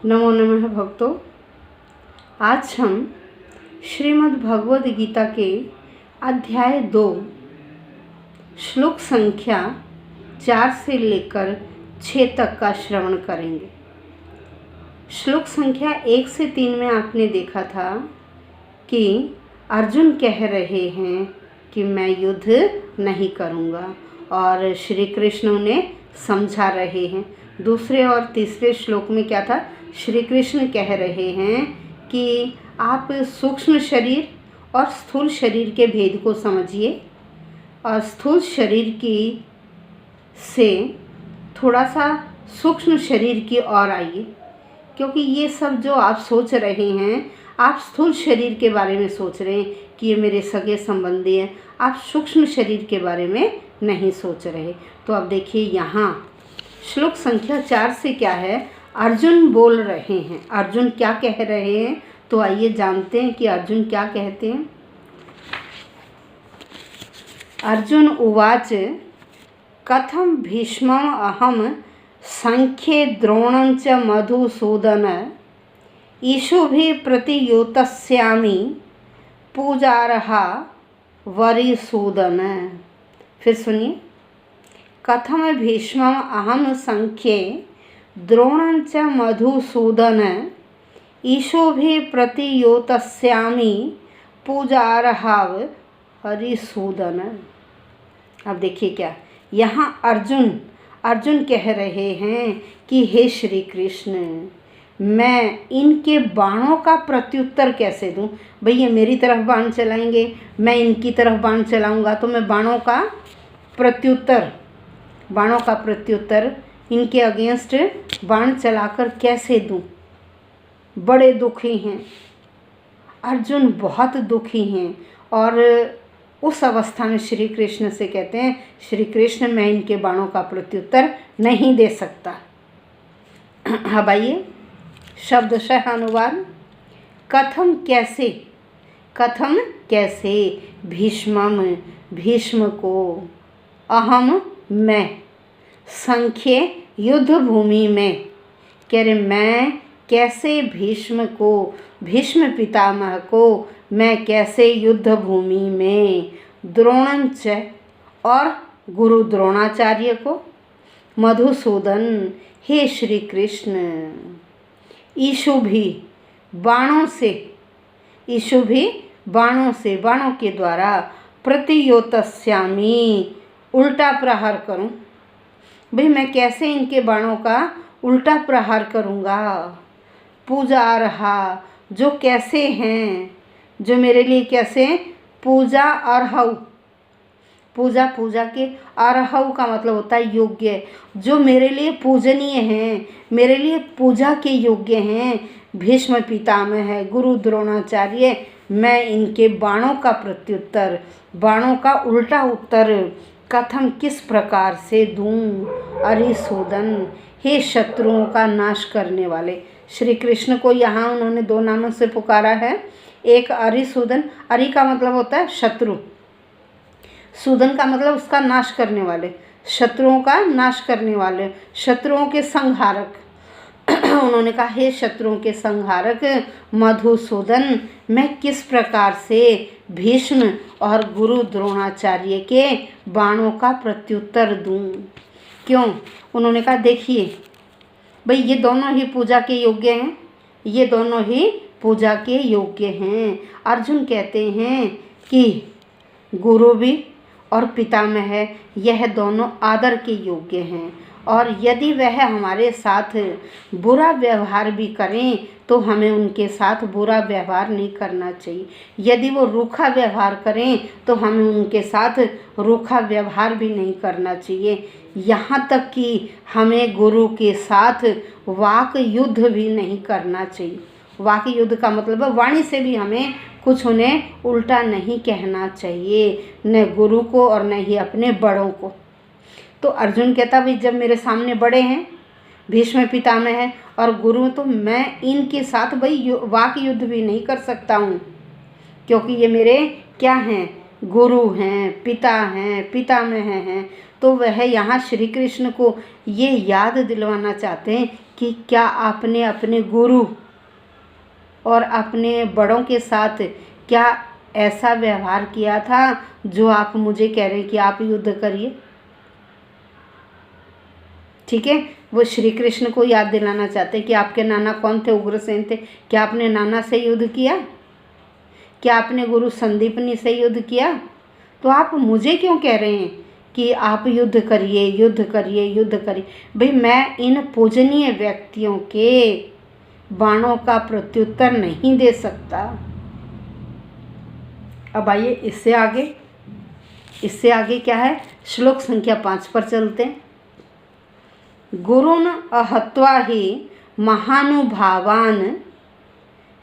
नमो नमः भक्तों। आज हम श्रीमद् भगवद गीता के अध्याय 2 श्लोक संख्या 4 से लेकर 6 तक का श्रवण करेंगे। श्लोक संख्या 1 से 3 में आपने देखा था कि अर्जुन कह रहे हैं कि मैं युद्ध नहीं करूँगा और श्री कृष्ण उन्हें समझा रहे हैं। दूसरे और तीसरे श्लोक में क्या था? श्री कृष्ण कह रहे हैं कि आप सूक्ष्म शरीर और स्थूल शरीर के भेद को समझिए और स्थूल शरीर की से थोड़ा सा सूक्ष्म शरीर की ओर आइए, क्योंकि ये सब जो आप सोच रहे हैं, आप स्थूल शरीर के बारे में सोच रहे हैं कि ये मेरे सगे संबंधी हैं, आप सूक्ष्म शरीर के बारे में नहीं सोच रहे। तो अब देखिए यहाँ श्लोक संख्या 4 से क्या है, अर्जुन बोल रहे हैं। अर्जुन क्या कह रहे हैं, तो आइए जानते हैं कि अर्जुन क्या कहते हैं। अर्जुन उवाच कथम भीष्मम् अहम संख्ये द्रोणं च मधुसूदन ईशुभिः प्रतियोत्स्यामि पूजार्हा वरिसूदन। फिर सुनिए, कथम भीष्मम् अहम संख्ये द्रोणं च मधुसूदन ईशुभिः प्रतियोत्स्यामि पूजार्हा वरिसूदन। अब देखिए क्या यहाँ अर्जुन कह रहे हैं कि हे श्री कृष्ण, मैं इनके बाणों का प्रत्युत्तर कैसे दूं? भाई ये मेरी तरफ बाण चलाएंगे, मैं इनकी तरफ बाण चलाऊंगा, तो मैं बाणों का प्रत्युत्तर इनके अगेंस्ट बाण चलाकर कैसे दूं? बड़े दुखी हैं अर्जुन, बहुत दुखी हैं। और उस अवस्था में श्री कृष्ण से कहते हैं, श्री कृष्ण मैं इनके बाणों का प्रत्युत्तर नहीं दे सकता। अब आइए शब्दशः अनुवाद। कथम कैसे भीष्म को, अहम मैं, संख्ये युद्ध भूमि में, कह रहे मैं कैसे भीष्म पितामह को मैं कैसे युद्ध भूमि में, द्रोणंच और गुरु द्रोणाचार्य को, मधुसूदन हे श्री कृष्ण, ईशुभी बाणों से बाणों के द्वारा, प्रतियोत्स्यामि उल्टा प्रहार करूं। भाई मैं कैसे इनके बाणों का उल्टा प्रहार करूंगा। पूजार्हा जो कैसे हैं, जो मेरे लिए कैसे, पूजा के अर्हौ का मतलब होता है योग्य, जो मेरे लिए पूजनीय हैं, मेरे लिए पूजा के योग्य हैं। भीष्म पितामह है, गुरु द्रोणाचार्य, मैं इनके बाणों का प्रत्युत्तर, बाणों का उल्टा उत्तर कथम किस प्रकार से दूं। अरिसूदन हे शत्रुओं का नाश करने वाले। श्री कृष्ण को यहाँ उन्होंने 2 नामों से पुकारा है। एक अरिसूदन, अरि का मतलब होता है शत्रु, सूदन का मतलब उसका नाश करने वाले, शत्रुओं का नाश करने वाले, शत्रुओं के संहारक। उन्होंने कहा हे शत्रुओं के संहारक मधुसूदन, मैं किस प्रकार से भीष्म और गुरु द्रोणाचार्य के बाणों का प्रत्युत्तर दूं। क्यों? उन्होंने कहा देखिए भाई ये दोनों ही पूजा के योग्य हैं, अर्जुन कहते हैं कि गुरु भी और पितामह है, यह दोनों आदर के योग्य हैं, और यदि वह हमारे साथ बुरा व्यवहार भी करें तो हमें उनके साथ बुरा व्यवहार नहीं करना चाहिए। यदि वो रूखा व्यवहार करें तो हमें उनके साथ रूखा व्यवहार भी नहीं करना चाहिए। यहाँ तक कि हमें गुरु के साथ वाक युद्ध भी नहीं करना चाहिए। वाक युद्ध का मतलब है वाणी से भी हमें कुछ उन्हें उल्टा नहीं कहना चाहिए, न गुरु को और न ही अपने बड़ों को। तो अर्जुन कहता भाई जब मेरे सामने बड़े हैं, भीष्म पितामह है और गुरु, तो मैं इनके साथ भाई वाक युद्ध भी नहीं कर सकता हूँ, क्योंकि ये मेरे क्या हैं, गुरु हैं, पिता हैं, पितामह हैं। तो वह यहाँ श्री कृष्ण को ये याद दिलवाना चाहते हैं कि क्या आपने अपने गुरु और अपने बड़ों के साथ क्या ऐसा व्यवहार किया था जो आप मुझे कह रहे हैं कि आप युद्ध करिए। ठीक है, वो श्री कृष्ण को याद दिलाना चाहते हैं कि आपके नाना कौन थे, उग्रसेन थे। क्या आपने नाना से युद्ध किया? क्या आपने गुरु संदीपनी से युद्ध किया? तो आप मुझे क्यों कह रहे हैं कि आप युद्ध करिए, युद्ध करिए, युद्ध करिए? भाई, मैं इन पूजनीय व्यक्तियों के बाणों का प्रत्युत्तर नहीं दे सकता। अब आइए इससे आगे क्या है, श्लोक संख्या 5 पर चलते हैं। गुरुन् अहत्वा हि महानुभावान्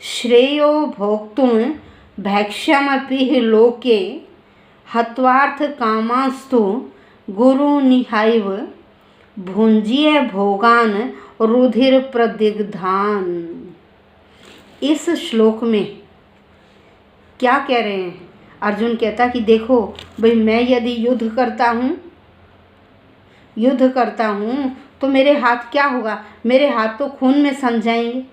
श्रेयो भोक्तुं भैक्ष्यमपि लोके हत्वार्थ कामास्तु गुरुनिहैव भुंजीय भोगान रुधिर प्रदिग्धान। इस श्लोक में क्या कह रहे हैं? अर्जुन कहता कि देखो भाई, मैं यदि युद्ध करता हूँ तो मेरे हाथ क्या होगा? मेरे हाथ तो खून में सन जाएंगे।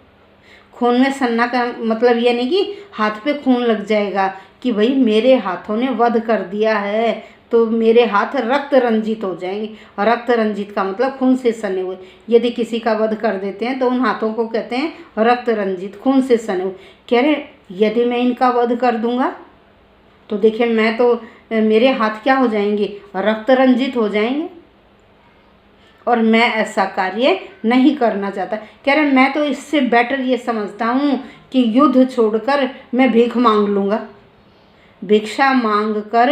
खून में सनना का मतलब ये नहीं कि हाथ पे खून लग जाएगा कि भाई मेरे हाथों ने वध कर दिया है तो मेरे हाथ रक्त रंजित हो जाएंगे। और रक्त रंजित का मतलब खून से सने हुए। यदि किसी का वध कर देते हैं तो उन हाथों को कहते हैं रक्त रंजित, खून से सने हुए। कह रहे यदि मैं इनका वध कर दूंगा तो देखिए मैं तो मेरे हाथ क्या हो जाएंगे? रक्त रंजित हो जाएंगे। और मैं ऐसा कार्य नहीं करना चाहता। कह रहे मैं तो इससे बेटर ये समझता हूँ कि युद्ध छोड़कर मैं भीख मांग लूँगा, भिक्षा मांग कर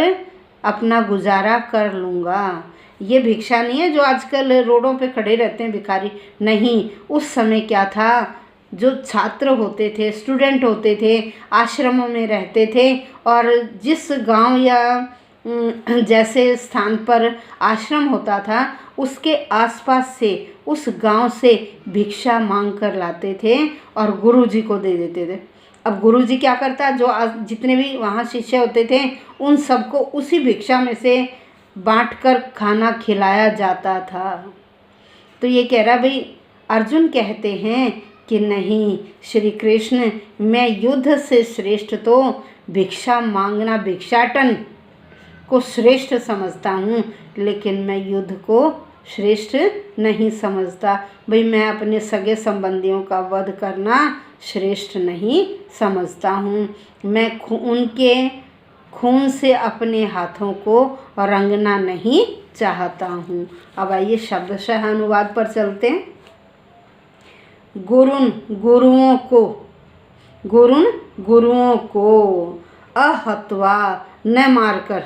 अपना गुजारा कर लूँगा। ये भिक्षा नहीं है जो आजकल रोडों पे खड़े रहते हैं भिखारी, नहीं। उस समय क्या था, जो छात्र होते थे, स्टूडेंट होते थे, आश्रमों में रहते थे और जिस गांव या जैसे स्थान पर आश्रम होता था उसके आसपास से, उस गांव से भिक्षा मांग कर लाते थे और गुरुजी को दे देते थे। अब गुरुजी क्या करता, जो जितने भी वहाँ शिष्य होते थे उन सबको उसी भिक्षा में से बांटकर खाना खिलाया जाता था। तो ये कह रहा भाई, अर्जुन कहते हैं कि नहीं श्री कृष्ण, मैं युद्ध से श्रेष्ठ तो भिक्षा मांगना, भिक्षाटन को श्रेष्ठ समझता हूँ, लेकिन मैं युद्ध को श्रेष्ठ नहीं समझता। भाई मैं अपने सगे संबंधियों का वध करना श्रेष्ठ नहीं समझता हूँ। मैं उनके खून से अपने हाथों को रंगना नहीं चाहता हूँ। अब आइए शब्दशः अनुवाद पर चलते हैं। गुरुन गुरुओं को अहत्वा न मारकर,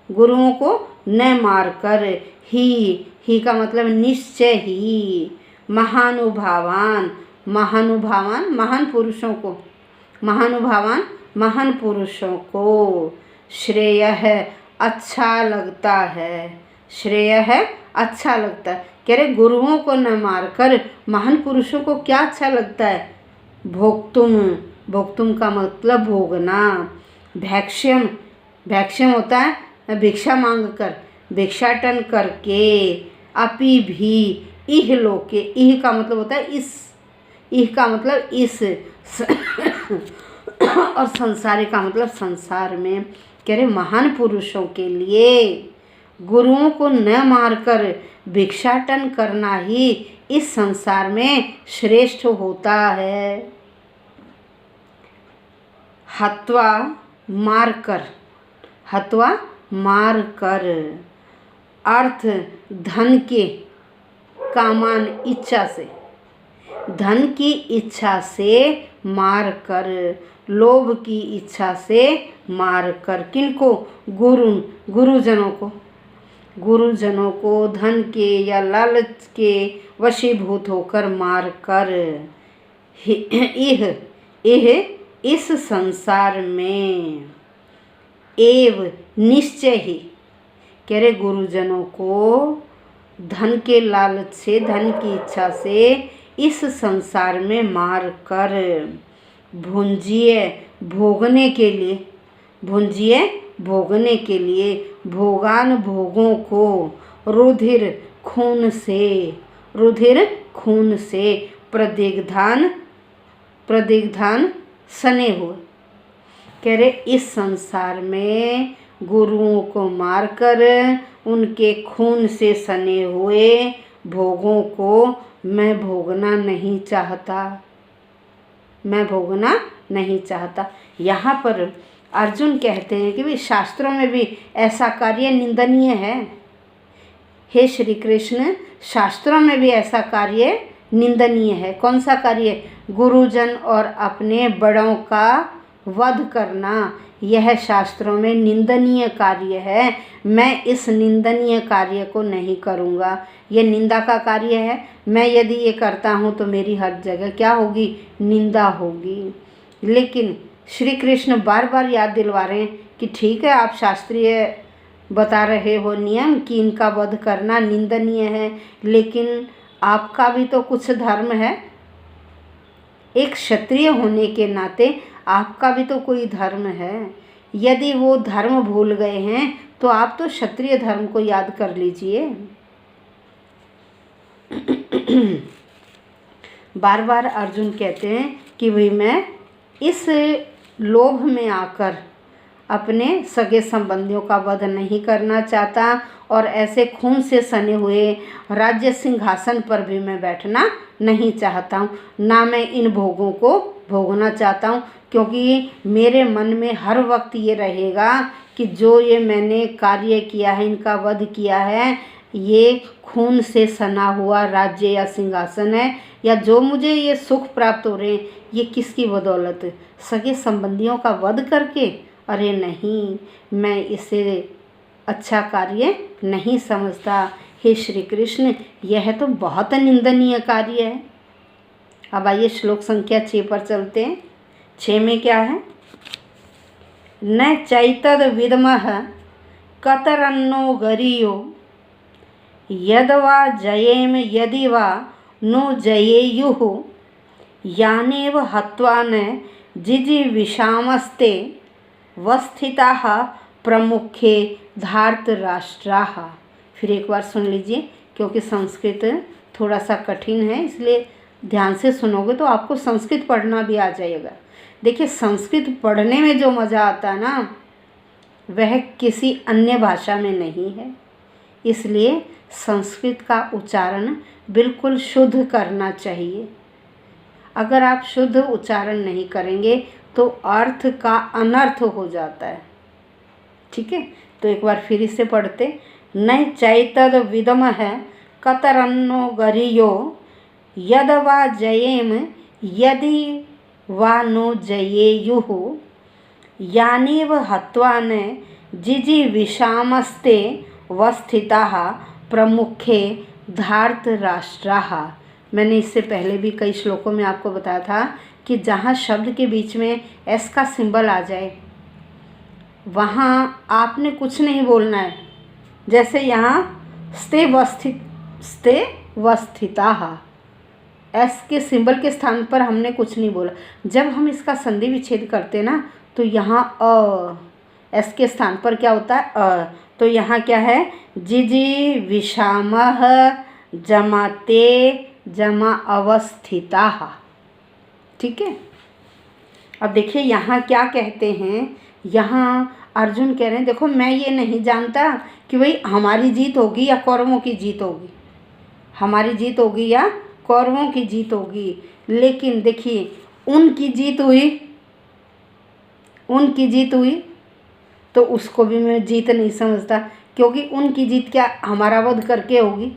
गुरुओं को न मारकर, ही का मतलब निश्चय ही, महानुभावान महान पुरुषों को श्रेय है अच्छा लगता है, श्रेय है अच्छा लगता है। कह रहे गुरुओं को न मारकर महान पुरुषों को क्या अच्छा लगता है? भोक्तुम का मतलब भोगना। भैक्ष्यम होता है भिक्षा मांग कर, भिक्षाटन करके, अपि भी, इह लोके, इह का मतलब होता है इस, इह का मतलब इस और संसारी का मतलब संसार में। कह रहे महान पुरुषों के लिए गुरुओं को न मारकर भिक्षाटन करना ही इस संसार में श्रेष्ठ होता है। हत्वा मार कर, अर्थ धन के, कामान इच्छा से, धन की इच्छा से मार कर, लोभ की इच्छा से मार कर। किनको? गुरुजनों को धन के या लालच के वशीभूत होकर मार कर। यह इस संसार में एव निश्चय ही, कह रहे गुरुजनों को धन के लालच से, धन की इच्छा से इस संसार में मार कर, भुंजिए भोगने के लिए, भोगान भोगों को, रुधिर खून से प्रदिग्धान सने हुए। कह रहे इस संसार में गुरुओं को मारकर उनके खून से सने हुए भोगों को मैं भोगना नहीं चाहता। यहाँ पर अर्जुन कहते हैं कि भी शास्त्रों में भी ऐसा कार्य निंदनीय है। हे श्री कृष्ण, शास्त्रों में भी ऐसा कार्य निंदनीय है। कौन सा कार्य? गुरुजन और अपने बड़ों का वध करना, यह शास्त्रों में निंदनीय कार्य है। मैं इस निंदनीय कार्य को नहीं करूँगा। यह निंदा का कार्य है। मैं यदि ये करता हूँ तो मेरी हर जगह क्या होगी? निंदा होगी। लेकिन श्री कृष्ण बार बार याद दिलवा रहे हैं कि ठीक है, आप शास्त्रीय बता रहे हो नियम कि इनका वध करना निंदनीय है, लेकिन आपका भी तो कुछ धर्म है। एक क्षत्रिय होने के नाते आपका भी तो कोई धर्म है। यदि वो धर्म भूल गए हैं तो आप तो क्षत्रिय धर्म को याद कर लीजिए। बार बार अर्जुन कहते हैं कि भाई मैं इस लोभ में आकर अपने सगे संबंधियों का वध नहीं करना चाहता और ऐसे खून से सने हुए राज्य सिंहासन पर भी मैं बैठना नहीं चाहता हूँ। ना मैं इन भोगों को भोगना चाहता हूँ, क्योंकि मेरे मन में हर वक्त ये रहेगा कि जो ये मैंने कार्य किया है, इनका वध किया है, ये खून से सना हुआ राज्य या सिंहासन है, या जो मुझे ये सुख प्राप्त हो रहे हैं, ये किसकी बदौलत? सगे संबंधियों का वध करके? अरे नहीं, मैं इसे अच्छा कार्य नहीं समझता। हे श्री कृष्ण, यह तो बहुत निंदनीय कार्य है। अब आइए श्लोक संख्या 6 पर चलते हैं। 6 में क्या है? न चैतद विद्मः कतरन्नो गरीयो यदवा जयेम यदि वा नो जयेयुः यानेव हत्वा न जिजीविषामस्ते वस्थिताः प्रमुखे धार्तराष्ट्राः। फिर एक बार सुन लीजिए, क्योंकि संस्कृत थोड़ा सा कठिन है, इसलिए ध्यान से सुनोगे तो आपको संस्कृत पढ़ना भी आ जाएगा। देखिए, संस्कृत पढ़ने में जो मज़ा आता है ना, वह किसी अन्य भाषा में नहीं है। इसलिए संस्कृत का उच्चारण बिल्कुल शुद्ध करना चाहिए। अगर आप शुद्ध उच्चारण नहीं करेंगे तो अर्थ का अनर्थ हो जाता है। ठीक है, तो एक बार फिर इसे पढ़ते। न चैतद विद्मः कतरन्नो गरीयो यद वा जयेम यदि वा नो जयेयुः यानेव हत्वा न जिजीविषामस्ते वस्थिताः प्रमुखे धार्तराष्ट्राः। मैंने इससे पहले भी कई श्लोकों में आपको बताया था कि जहाँ शब्द के बीच में एस का सिंबल आ जाए वहाँ आपने कुछ नहीं बोलना है। जैसे यहाँ स्ते वस्थिताः, एस के सिंबल के स्थान पर हमने कुछ नहीं बोला। जब हम इसका संधि विच्छेद करते ना तो यहाँ एस के स्थान पर क्या होता है? तो यहाँ क्या है? जिजी विषामः जमाते जमा अवस्थिताः। ठीक है, अब देखिए यहाँ क्या कहते हैं। यहाँ अर्जुन कह रहे हैं, देखो मैं ये नहीं जानता कि भाई हमारी जीत होगी या कौरवों की जीत होगी, हमारी जीत होगी या कौरवों की जीत होगी। लेकिन देखिए, उनकी जीत हुई तो उसको भी मैं जीत नहीं समझता, क्योंकि उनकी जीत क्या हमारा वध करके होगी,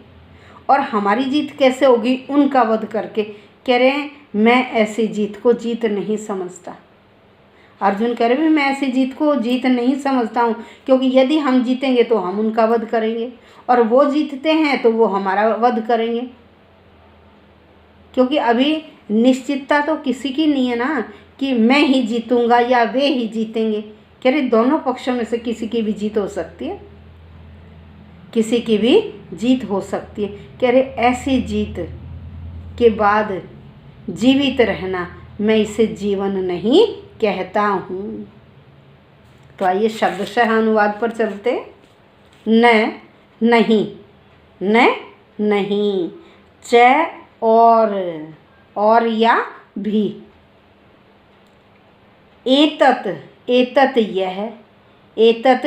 और हमारी जीत कैसे होगी? उनका वध करके। कह रहे हैं मैं ऐसी जीत को जीत नहीं समझता। अर्जुन कह रहे हैं मैं ऐसी जीत को जीत नहीं समझता हूँ, क्योंकि यदि हम जीतेंगे तो हम उनका वध करेंगे, और वो जीतते हैं तो वो हमारा वध करेंगे। क्योंकि अभी निश्चितता तो किसी की नहीं है ना कि मैं ही जीतूंगा या वे ही जीतेंगे। कह रहे दोनों पक्षों में से किसी की भी जीत हो सकती है, किसी की भी जीत हो सकती है। कह रहे ऐसी जीत के बाद जीवित रहना, मैं इसे जीवन नहीं कहता हूँ। तो आइए शब्दशः अनुवाद पर चलते। न नहीं, न नहीं, च और या भी। एतत्, एतत् यह, एतत्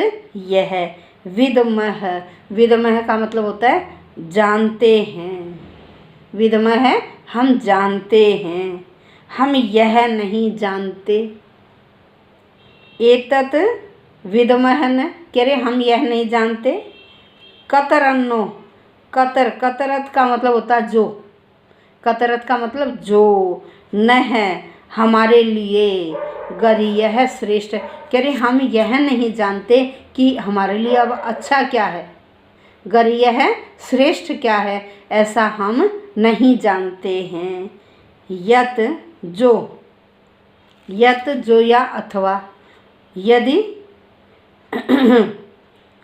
यह। विद्मः, विद्मः का मतलब होता है जानते हैं। विद्मः हम जानते हैं, हम यह नहीं जानते। एतत् विद्मः न, कह रहे हम यह नहीं जानते। कतरन्नो, कतर, कतरत का मतलब होता है जो, कतरत का मतलब जो। न है हमारे लिए, गरीयः श्रेष्ठ, कह रहे हम यह नहीं जानते कि हमारे लिए अब अच्छा क्या है, गरीयः श्रेष्ठ क्या है, ऐसा हम नहीं जानते हैं। यत जो, यत जो या अथवा। यदि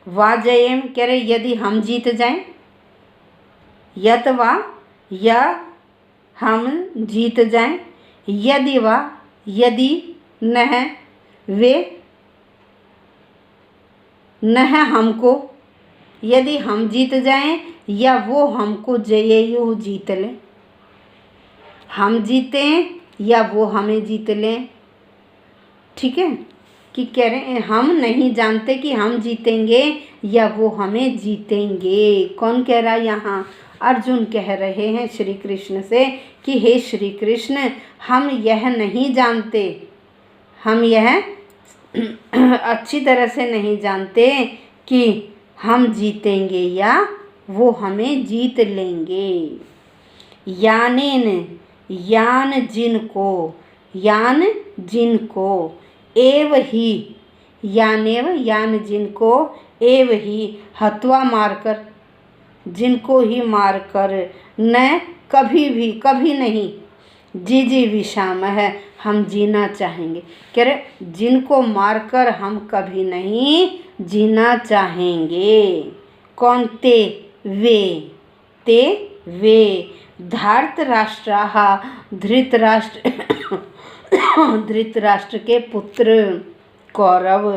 वाजयेम, कह रहे यदि हम जीत जाएं। यत वा, या हम जीत जाएं। यदि वा, यदि न वे, न हमको, यदि हम जीत जाएं या वो हमको जयेयु जीत लें। हम जीतें या वो हमें जीत लें। ठीक है, कि कह रहे हैं हम नहीं जानते कि हम जीतेंगे या वो हमें जीतेंगे। कौन कह रहा है यहाँ? अर्जुन कह रहे हैं श्री कृष्ण से कि हे श्री कृष्ण, हम यह नहीं जानते, हम यह अच्छी तरह से नहीं जानते कि हम जीतेंगे या वो हमें जीत लेंगे। यानेन, यान जिनको, यान जिनको, एव ही, यानेव यान जिनको, एव ही हत्वा मारकर, जिनको ही मारकर, न कभी भी, कभी नहीं, जी विषाम है हम जीना चाहेंगे। कह रहे जिनको मारकर हम कभी नहीं जीना चाहेंगे। कौन? ते वे, ते वे। धार्तराष्ट्राः, धृतराष्ट्र, धृतराष्ट्र के पुत्र कौरव,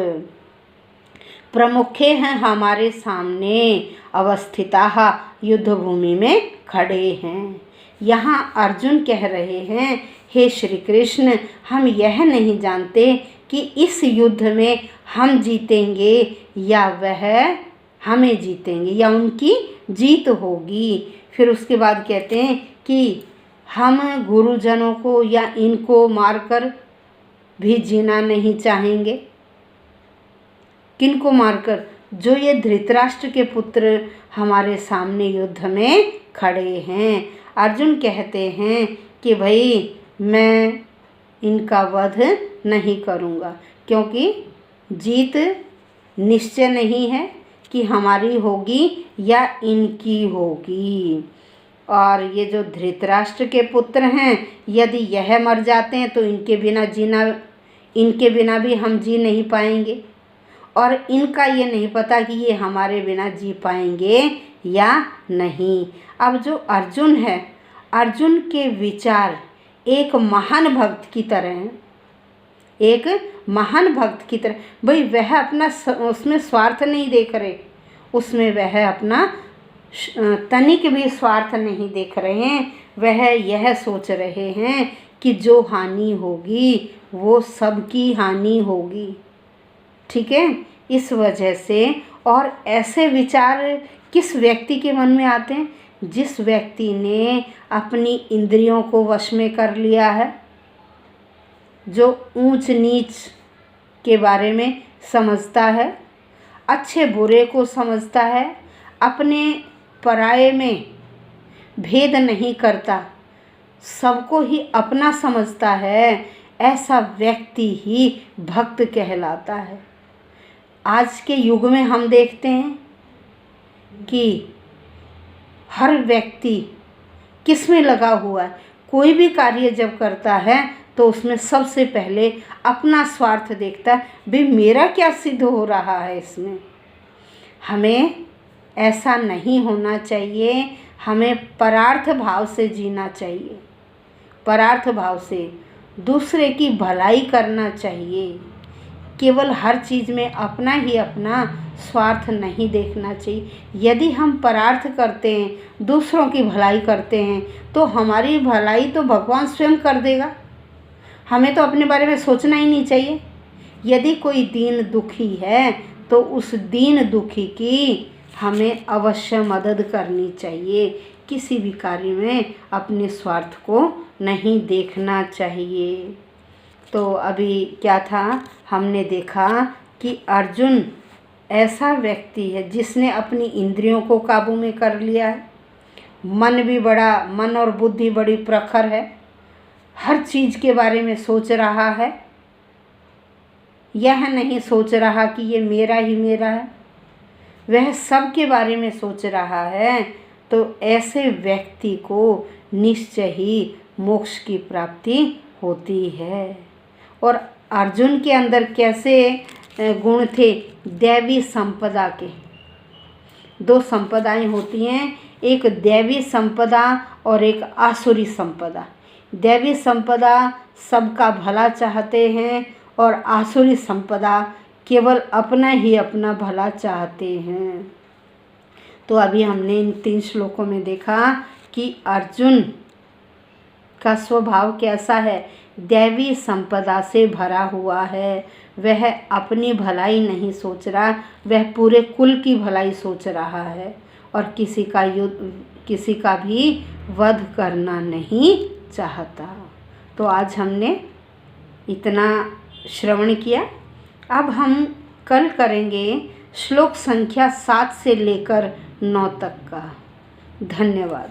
प्रमुखे हैं हमारे सामने, अवस्थिताः युद्ध भूमि में खड़े हैं। यहाँ अर्जुन कह रहे हैं हे श्री कृष्ण, हम यह नहीं जानते कि इस युद्ध में हम जीतेंगे या वह हमें जीतेंगे या उनकी जीत होगी। फिर उसके बाद कहते हैं कि हम गुरुजनों को या इनको मारकर भी जीना नहीं चाहेंगे। किनको मारकर? जो ये धृतराष्ट्र के पुत्र हमारे सामने युद्ध में खड़े हैं। अर्जुन कहते हैं कि भाई मैं इनका वध नहीं करूँगा, क्योंकि जीत निश्चय नहीं है कि हमारी होगी या इनकी होगी। और ये जो धृतराष्ट्र के पुत्र हैं, यदि यह मर जाते हैं तो इनके बिना जीना, इनके बिना भी हम जी नहीं पाएंगे। और इनका ये नहीं पता कि ये हमारे बिना जी पाएंगे या नहीं। अब जो अर्जुन है, अर्जुन के विचार एक महान भक्त की तरह हैं, एक महान भक्त की तरह। भाई वह अपना उसमें स्वार्थ नहीं देख रहे, उसमें वह अपना तनिक भी स्वार्थ नहीं देख रहे हैं। वह यह सोच रहे हैं कि जो हानि होगी वो सबकी हानि होगी। ठीक है, इस वजह से। और ऐसे विचार किस व्यक्ति के मन में आते हैं? जिस व्यक्ति ने अपनी इंद्रियों को वश में कर लिया है, जो ऊंच नीच के बारे में समझता है, अच्छे बुरे को समझता है, अपने पराये में भेद नहीं करता, सबको ही अपना समझता है, ऐसा व्यक्ति ही भक्त कहलाता है। आज के युग में हम देखते हैं कि हर व्यक्ति किस में लगा हुआ है। कोई भी कार्य जब करता है तो उसमें सबसे पहले अपना स्वार्थ देखता है, भाई मेरा क्या सिद्ध हो रहा है इसमें। हमें ऐसा नहीं होना चाहिए, हमें परार्थ भाव से जीना चाहिए, परार्थ भाव से दूसरे की भलाई करना चाहिए। केवल हर चीज़ में अपना ही अपना स्वार्थ नहीं देखना चाहिए। यदि हम परार्थ करते हैं, दूसरों की भलाई करते हैं, तो हमारी भलाई तो भगवान स्वयं कर देगा। हमें तो अपने बारे में सोचना ही नहीं चाहिए। यदि कोई दीन दुखी है तो उस दीन दुखी की हमें अवश्य मदद करनी चाहिए। किसी भी कार्य में अपने स्वार्थ को नहीं देखना चाहिए। तो अभी क्या था, हमने देखा कि अर्जुन ऐसा व्यक्ति है जिसने अपनी इंद्रियों को काबू में कर लिया है। मन और बुद्धि बड़ी प्रखर है, हर चीज़ के बारे में सोच रहा है। यह नहीं सोच रहा कि ये मेरा ही मेरा है, वह सब के बारे में सोच रहा है। तो ऐसे व्यक्ति को निश्चय ही मोक्ष की प्राप्ति होती है। और अर्जुन के अंदर कैसे गुण थे? दैवी संपदा के। दो संपदाएं होती हैं, एक दैवी संपदा और एक आसुरी संपदा। दैवी संपदा सबका भला चाहते हैं और आसुरी संपदा केवल अपना ही अपना भला चाहते हैं। तो अभी हमने इन 3 श्लोकों में देखा कि अर्जुन का स्वभाव कैसा है। दैवी संपदा से भरा हुआ है। वह अपनी भलाई नहीं सोच रहा, वह पूरे कुल की भलाई सोच रहा है और किसी का भी वध करना नहीं चाहता। तो आज हमने इतना श्रवण किया। अब हम कल करेंगे श्लोक संख्या 7 से लेकर 9 तक का। धन्यवाद।